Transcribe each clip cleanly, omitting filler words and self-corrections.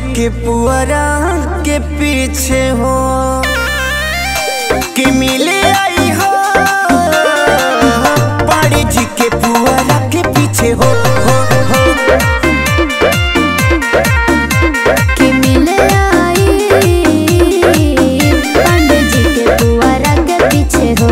के पुअरा के पीछे हो कि मिले आई हो। पाड़ी जी के पुअरा के पीछे हो कि मिले आई पंडित जी के पुअरा के पीछे हो।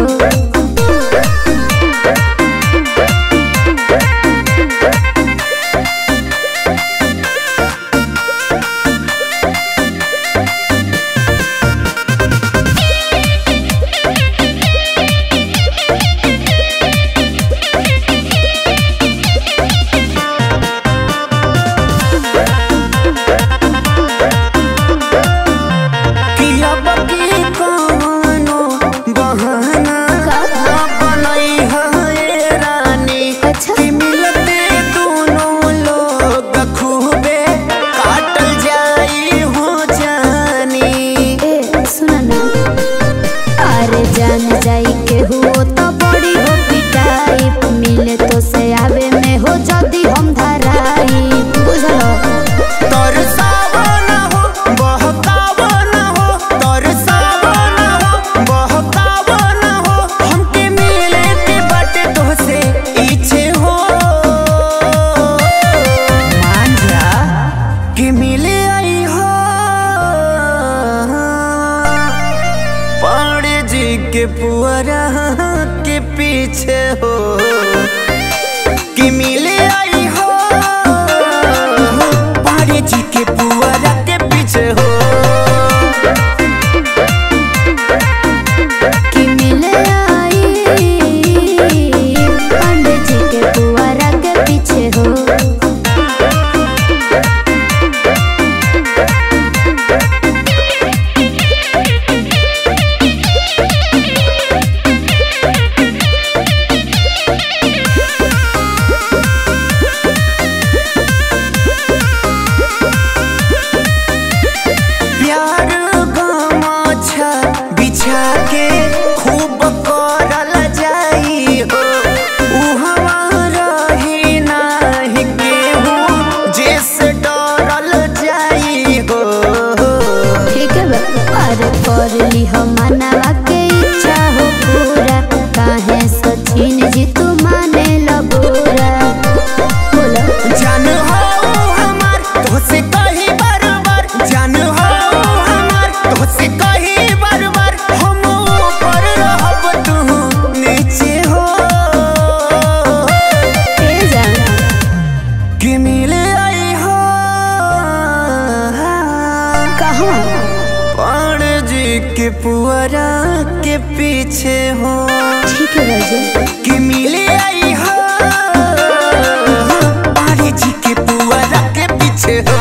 जान जाई के हुओ तो बड़ी हो पिटाई, मिले तो से आवे में हो जदी हम धराई। बुझलो तरसावा ना हो बहकावा ना हो, तरसावा ना हो बहकावा ना हो, हमके मिले के बाटे तो से इच्छे हो। मान जा कि मिले आई हो। पाड़े जी के पुअरा के पीछे हो कि मिले आई हो। पाड़े जी के पुअरा के पीछे हो कि मिले आई पंडित जी के पुअरा के पीछे हो। बिछा के खूब करल जाई हो, उहवा रही नाही केहू जैसे डरल जाई हो। ठीक है अरे कर ली हो मनवा के इच्छा हो पूरा, काहे सचिन जी तू माने लो बुरा। बोलो जान हो हमार तो से कही बार बार, जान हो हमार तो से कही बार बार, हम ऊपर रहब तू नीचे हो। ए जान कि मिले आई हो कहाँ पाड़े जी के पुअरा के पीछे हो। ठीक है बाजी कि मिले आई हो। पाड़े जी के पुअरा के पीछे हो।